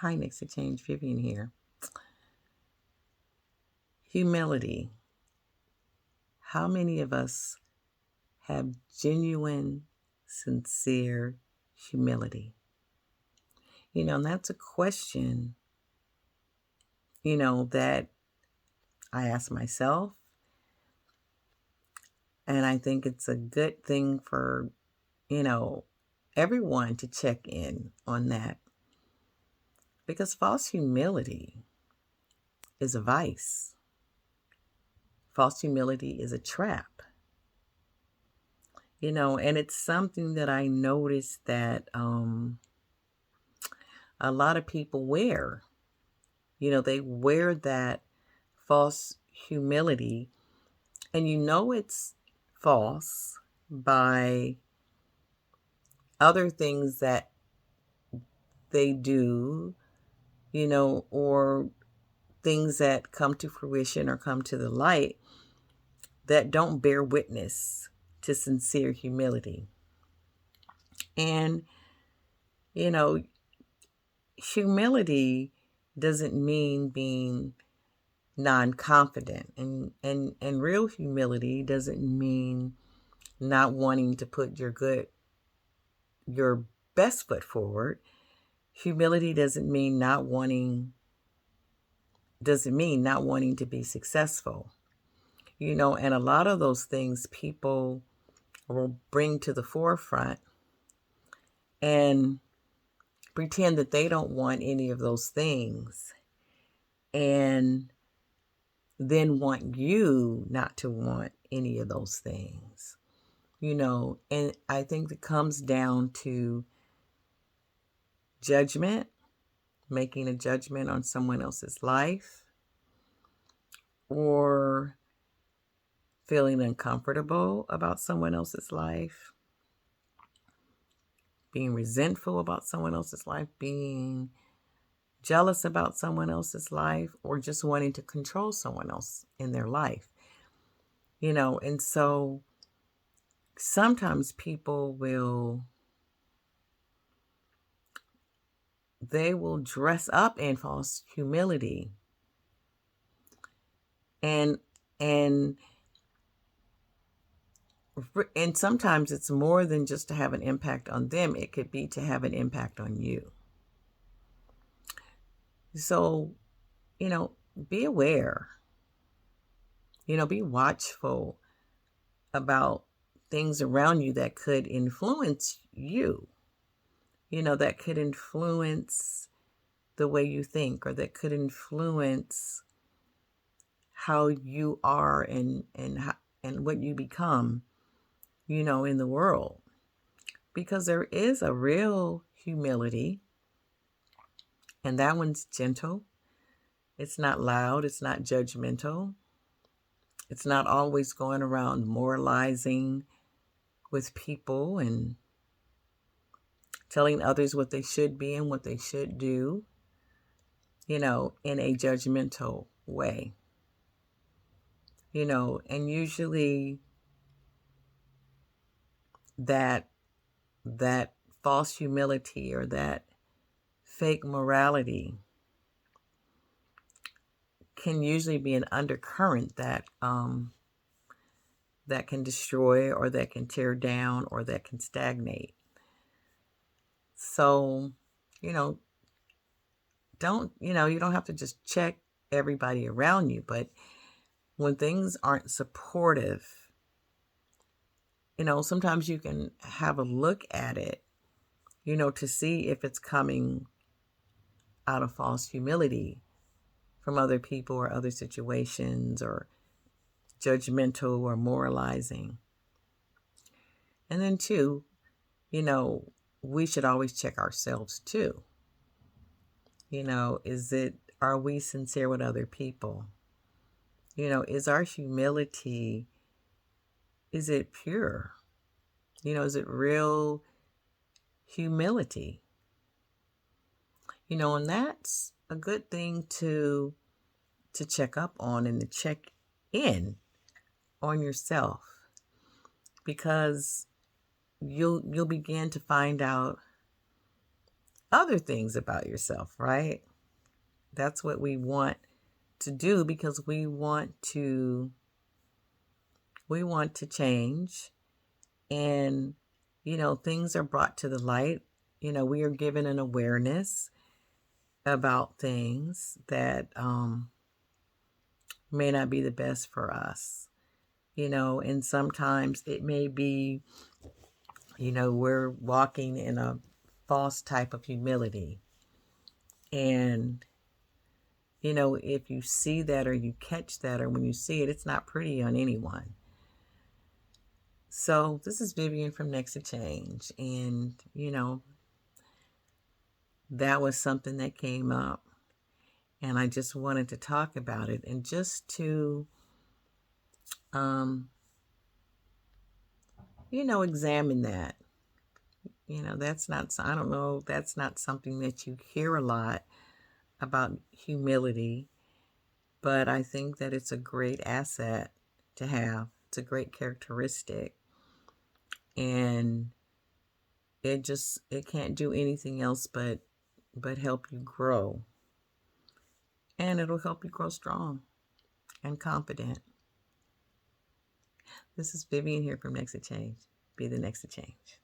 Hi, Next Exchange, Vivian here. Humility. How many of us have genuine, sincere humility? And that's a question, that I ask myself. And I think it's a good thing for, everyone to check in on that. Because false humility is a vice. False humility is a trap. And it's something that I noticed that a lot of people wear. They wear that false humility, and it's false by other things that they do, or things that come to fruition or come to the light that don't bear witness to sincere humility. And, you know, humility doesn't mean being non-confident, and real humility doesn't mean not wanting to put your best foot forward. Humility doesn't mean not wanting to be successful. And a lot of those things people will bring to the forefront and pretend that they don't want any of those things, and then want you not to want any of those things. And I think it comes down to judgment, making a judgment on someone else's life, or feeling uncomfortable about someone else's life, being resentful about someone else's life, being jealous about someone else's life, or just wanting to control someone else in their life. And so sometimes people will dress up in false humility, and sometimes it's more than just to have an impact on them. It could be to have an impact on you. So, be aware, be watchful about things around you that could influence you, that could influence the way you think, or that could influence how you are and what you become, in the world. Because there is a real humility, and that one's gentle. It's not loud. It's not judgmental. It's not always going around moralizing with people and telling others what they should be and what they should do, in a judgmental way. And usually that false humility or that fake morality can usually be an undercurrent that can destroy, or that can tear down, or that can stagnate. So, you don't have to just check everybody around you, but when things aren't supportive, sometimes you can have a look at it, to see if it's coming out of false humility from other people or other situations, or judgmental or moralizing. And then two, we should always check ourselves too. Are we sincere with other people? Is our humility, is it pure? Is it real humility? And that's a good thing to check up on and to check in on yourself, because you'll begin to find out other things about yourself, right? That's what we want to do because we want to change, and things are brought to the light. We are given an awareness about things that may not be the best for us. And sometimes it may be, we're walking in a false type of humility. And, if you see that or you catch that, or when you see it, it's not pretty on anyone. So this is Vivian from Next to Change. And, that was something that came up. And I just wanted to talk about it and just to, examine that. That's not, I don't know, that's not something that you hear a lot about humility, but I think that it's a great asset to have. It's a great characteristic. And it can't do anything else but help you grow. And it'll help you grow strong and confident. This is Vivian here from Next to Change. Be the next to change.